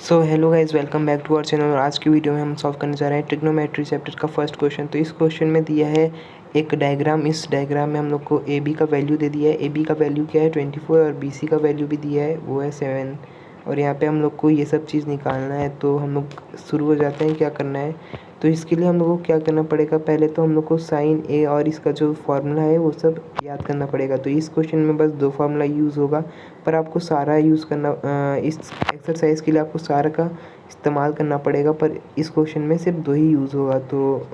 So hello guys, welcome back to our channel. और आज की वीडियो में हम सॉल्व करने जा रहे हैं ट्रिग्नोमेट्री चैप्टर का फर्स्ट क्वेश्चन। तो इस क्वेश्चन में दिया है एक डायग्राम। इस डायग्राम में हम लोग को ए बी का वैल्यू दे दिया है। ए बी का वैल्यू क्या है 24 और बी सी का वैल्यू भी दिया है, वो है 7। और यहाँ पे हम लोग को ये सब चीज़ निकालना है। तो हम लोग शुरू हो जाते हैं क्या करना है। तो इसके लिए हम लोग को क्या करना पड़ेगा, पहले तो हम लोग को साइन ए और इसका जो फार्मूला है वो सब याद करना पड़ेगा। तो इस क्वेश्चन में बस 2 फार्मूला यूज़ होगा, पर आपको सारा यूज़ करना इस एक्सरसाइज के लिए आपको सारा का इस्तेमाल करना पड़ेगा, पर इस क्वेश्चन में सिर्फ 2 ही यूज़ होगा। तो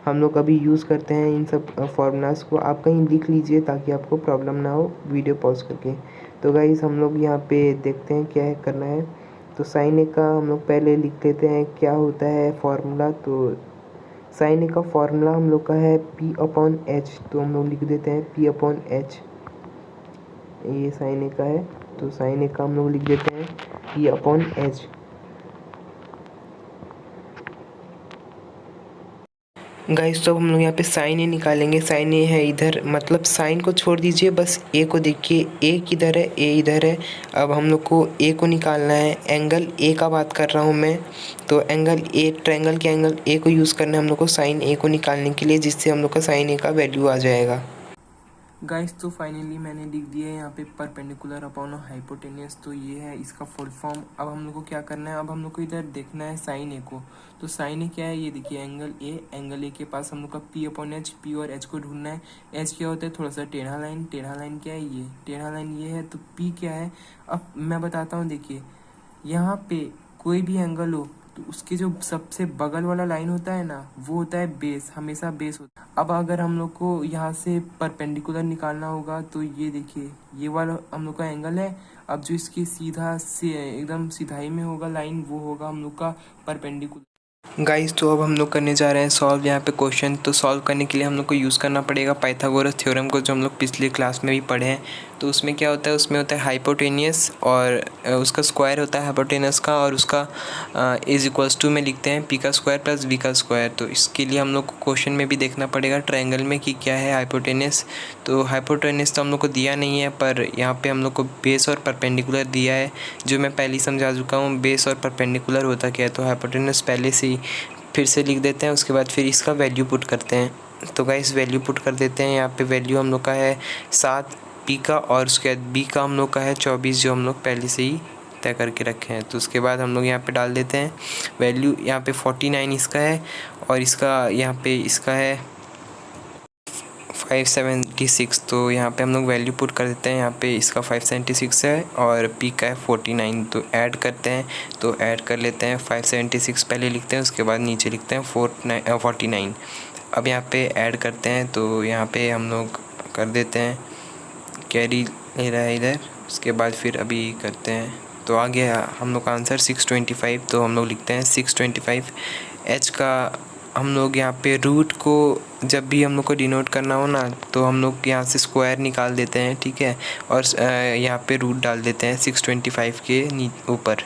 हम लोग अभी यूज़ करते हैं इन सब फार्मूलाज़ को। आप कहीं लिख लीजिए ताकि आपको प्रॉब्लम ना हो वीडियो पॉज करके। तो गाइस हम लोग यहाँ पे देखते हैं क्या है करना है। तो साइन ए का हम लोग पहले लिख लेते हैं क्या होता है फार्मूला। तो साइन ए का फार्मूला हम लोग का है P/H। तो हम लोग लिख देते हैं P/H। ये साइन ए का है, तो साइन ए का हम लोग लिख देते हैं P/H। गाइस तो हम लोग यहाँ पे साइन ए निकालेंगे। साइन ए है इधर, मतलब साइन को छोड़ दीजिए, बस ए को देखिए। ए किधर है, ए इधर है। अब हम लोग को ए को निकालना है। एंगल ए का बात कर रहा हूँ मैं। तो एंगल ए, ट्रायंगल के एंगल ए को यूज़ करना है हम लोग को साइन ए को निकालने के लिए, जिससे हम लोग का साइन ए का वैल्यू आ जाएगा। गाइस तो फाइनली मैंने लिख दिया है यहाँ पे परपेंडिकुलर अपॉन हाइपोटेनियस। तो ये है इसका फुल फॉर्म। अब हम लोग को क्या करना है, अब हम लोग को इधर देखना है साइन ए को। तो साइन ए क्या है, ये देखिए एंगल ए। एंगल ए के पास हम लोग का P/H, पी और एच को ढूंढना है। एच क्या होता है, थोड़ा सा टेढ़ा लाइन। टेढ़ा लाइन क्या है, ये टेढ़ा लाइन ये है। तो पी क्या है, अब मैं बताता हूँ। देखिए यहाँ पे कोई भी एंगल हो तो उसके जो सबसे बगल वाला लाइन होता है ना, वो होता है बेस, हमेशा बेस होता है। अब अगर हम लोग को यहाँ से परपेंडिकुलर निकालना होगा, तो ये देखिए ये वाला हम लोग का एंगल है। अब जो इसकी सीधा से एकदम सीधाई में होगा लाइन, वो होगा हम लोग का परपेंडिकुलर। गाइस तो अब हम लोग करने जा रहे हैं सॉल्व यहाँ पे क्वेश्चन। तो सॉल्व करने के लिए हम लोग को यूज़ करना पड़ेगा पाइथागोरस थ्योरम को, जो हम लोग पिछले क्लास में भी पढ़े हैं। तो उसमें क्या होता है, उसमें होता है हाइपोटेनियस और उसका स्क्वायर होता है हाइपोटेनस का, और उसका इज इक्वल्स टू में लिखते हैं पी का स्क्वायर प्लस वी का स्क्वायर। तो इसके लिए हम लोग को क्वेश्चन में भी देखना पड़ेगा ट्रायंगल में कि क्या है हाइपोटेनस। तो हाइपोटेनस तो हम लोग को दिया नहीं है, पर यहाँ पे हम लोग को बेस और परपेंडिकुलर दिया है, जो मैं पहले ही समझा चुका हूँ। बेस और परपेंडिकुलर होता क्या है, तो हाइपोटेनस पहले से ही फिर से लिख देते हैं। उसके बाद फिर इसका वैल्यू पुट करते हैं। तो गाइस वैल्यू पुट कर देते हैं। यहाँ पे वैल्यू हम लोग का है 7 पी का, और उसके बाद बी का हम लोग का है 24, जो हम लोग पहले से ही तय करके रखे हैं। तो उसके बाद हम लोग यहाँ पे डाल देते हैं वैल्यू। यहाँ पे 49 इसका है, और इसका यहाँ पे इसका है 576। तो यहाँ पे हम लोग वैल्यू पुट कर देते हैं। यहाँ पे इसका 576 है और पी का है 49। तो ऐड करते हैं, तो ऐड कर लेते हैं। 576 पहले लिखते हैं, उसके बाद नीचे लिखते हैं 49। अब यहाँ पे ऐड करते हैं, तो यहाँ पे हम लोग कर देते हैं, कैरी ले रहा है इधर। उसके बाद फिर अभी करते हैं, तो आ गया हम लोग का आंसर 625। तो हम लोग लिखते हैं 625। एच का हम लोग यहाँ पे रूट को जब भी हम लोग को डिनोट करना हो ना, तो हम लोग यहाँ से स्क्वायर निकाल देते हैं, ठीक है। और यहाँ पे रूट डाल देते हैं 625 के ऊपर।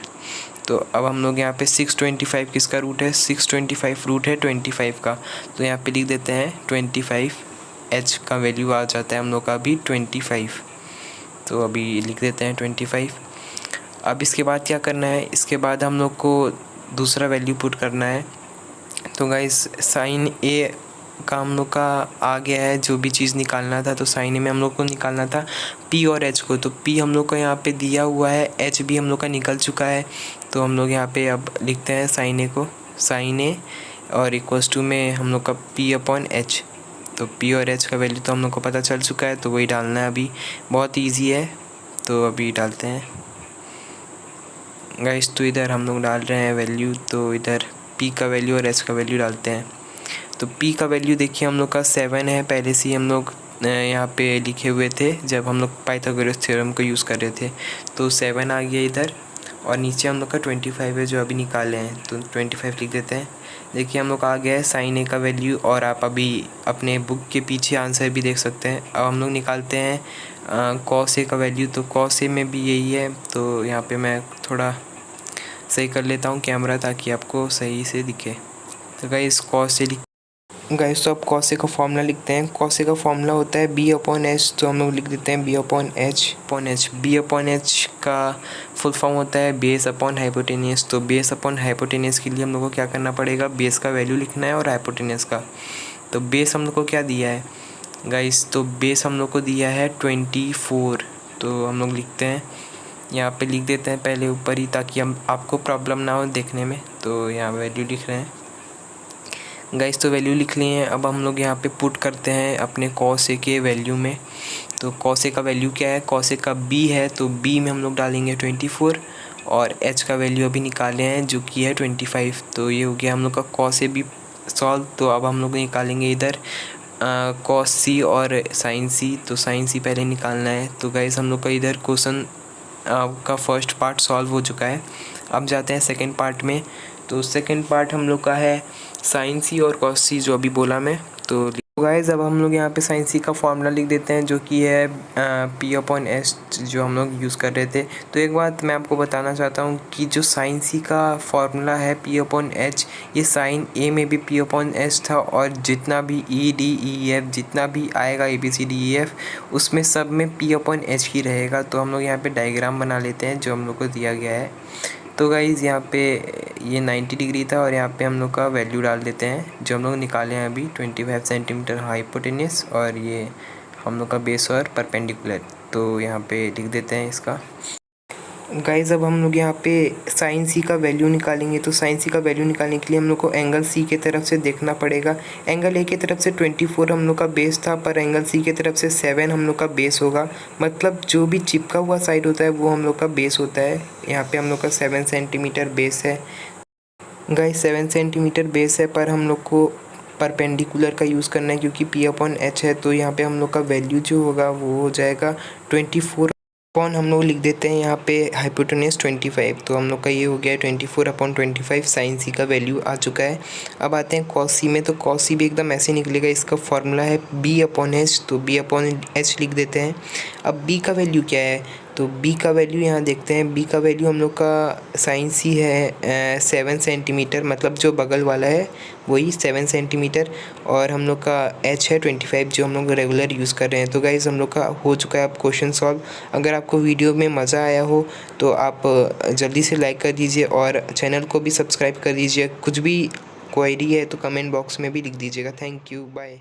तो अब हम लोग यहाँ पे 625 किसका रूट है, 625 रूट है 25 का। तो यहाँ पे लिख देते हैं 25। एच का वैल्यू आ जाता है हम लोग का अभी 25। तो अभी लिख देते हैं 25। अब इसके बाद क्या करना है, इसके बाद हम लोग को दूसरा वैल्यू पुट करना है। तो गाइस साइन ए का हम लोग का आ गया है, जो भी चीज़ निकालना था। तो साइन ए में हम लोग को निकालना था पी और एच को। तो पी हम लोग को यहाँ पे दिया हुआ है, एच भी हम लोग का निकल चुका है। तो हम लोग यहाँ पे अब लिखते हैं साइन ए को, साइन ए और इक्वल्स टू में हम लोग का P/H। तो पी और एच का वैल्यू तो हम लोग को पता चल चुका है, तो वही डालना है अभी। बहुत ईजी है, तो अभी डालते हैं गाइस। तो इधर हम लोग डाल रहे हैं वैल्यू। तो इधर पी का वैल्यू और एच का वैल्यू डालते हैं। तो पी का वैल्यू देखिए हम लोग का 7 है, पहले से ही हम लोग यहाँ पे लिखे हुए थे जब हम लोग पाइथागोरस थ्योरम को यूज़ कर रहे थे। तो 7 आ गया इधर, और नीचे हम लोग का 25 है जो अभी निकाले हैं। तो 25 लिख देते हैं। देखिए हम लोग आ गया है साइन ए का वैल्यू, और आप अभी अपने बुक के पीछे आंसर भी देख सकते हैं। अब हम लोग निकालते हैं कॉस ए का वैल्यू। तो कॉस ए में भी यही है। तो यहाँ पे मैं थोड़ा सही कर लेता हूँ कैमरा, ताकि आपको सही से दिखे। तो गाइस कॉस ए गाइस तो अब कॉसे का फॉर्मूला लिखते हैं। कॉसे का फॉर्मूला होता है b/h, तो हम लोग लिख देते हैं b/h। b/h का फुल फॉर्म होता है बेस अपॉन हाइपोटेनियस। तो बेस अपॉन हाइपोटेनियस के लिए हम लोग को क्या करना पड़ेगा, बेस का वैल्यू लिखना है और हाइपोटेनियस का। तो बेस हम लोग को क्या दिया है गाइस, तो बेस हम लोग को दिया है 24। तो हम लोग लिखते हैं, यहाँ पे लिख देते हैं पहले ऊपर ही, ताकि हम आपको प्रॉब्लम ना हो देखने में। तो यहाँ वैल्यू लिख रहे हैं गाइस, तो वैल्यू लिख लिए हैं। अब हम लोग यहाँ पे पुट करते हैं अपने कॉस ए के वैल्यू में। तो कॉस ए का वैल्यू क्या है, कॉस ए का b है, तो b में हम लोग डालेंगे 24 और h का वैल्यू अभी निकाले हैं जो कि है 25। तो ये हो गया हम लोग का कॉस ए भी सॉल्व। तो अब हम लोग निकालेंगे इधर कॉस सी और साइन सी। तो साइन सी पहले निकालना है। तो गाइस हम लोग का इधर क्वेश्चन का फर्स्ट पार्ट सॉल्व हो चुका है। अब जाते हैं सेकंड पार्ट में। तो सेकंड पार्ट हम लोग का है साइन सी और कॉस सी, जो अभी बोला मैं। तो गाइस अब हम लोग यहाँ पे साइन सी का फॉर्मूला लिख देते हैं, जो कि है p/s, जो हम लोग यूज़ कर रहे थे। तो एक बात मैं आपको बताना चाहता हूँ कि जो साइन सी का फॉर्मूला है p/h, ये साइन ए में भी p/s था, और जितना भी e d e f जितना भी आएगा ABCDEF उसमें सब में p/h ही रहेगा। तो हम लोग यहाँ पे डायग्राम बना लेते हैं जो हम लोग को दिया गया है। तो गाइज़ यहाँ पे ये 90 डिग्री था, और यहाँ पे हम लोग का वैल्यू डाल देते हैं जो हम लोग निकाले हैं अभी, 25 सेंटीमीटर हाइपोटेनियस, और ये हम लोग का बेस और परपेंडिकुलर। तो यहाँ पे लिख देते हैं इसका। गाइज़ अब हम लोग यहाँ पे साइन सी का वैल्यू निकालेंगे। तो साइन सी का वैल्यू निकालने के लिए हम लोग को एंगल सी के तरफ से देखना पड़ेगा। एंगल ए की तरफ से 24 हम लोग का बेस था, पर एंगल सी की तरफ से 7 हम लोग का बेस होगा। मतलब जो भी चिपका हुआ साइड होता है वो हम लोग का बेस होता है। यहाँ पे हम लोग का 7 सेंटीमीटर बेस है गाइस, 7 सेंटीमीटर बेस है, पर हम लोग को परपेंडिकुलर का यूज़ करना है क्योंकि p/h है। तो यहाँ पे हम लोग का वैल्यू जो होगा वो हो जाएगा 24 अपॉन, हम लोग लिख देते हैं यहाँ पे हाइपोटेनस 25। तो हम लोग का ये हो गया है 24/25। साइन सी का वैल्यू आ चुका है। अब आते हैं कॉस सी में। तो कॉस सी भी एकदम ऐसे निकलेगा। इसका फॉर्मूला है b/h, तो b/h लिख देते हैं। अब b का वैल्यू क्या है, तो b का वैल्यू यहाँ देखते हैं। b का वैल्यू हम लोग का साइन सी है 7 सेंटीमीटर, मतलब जो बगल वाला है वही 7 सेंटीमीटर, और हम लोग का h है 25, जो हम लोग रेगुलर यूज़ कर रहे हैं। तो गाइज़ हम लोग का हो चुका है अब क्वेश्चन सॉल्व। अगर आपको वीडियो में मज़ा आया हो तो आप जल्दी से लाइक कर दीजिए और चैनल को भी सब्सक्राइब कर दीजिए। कुछ भी क्वेरी है तो कमेंट बॉक्स में भी लिख दीजिएगा। Thank you, bye.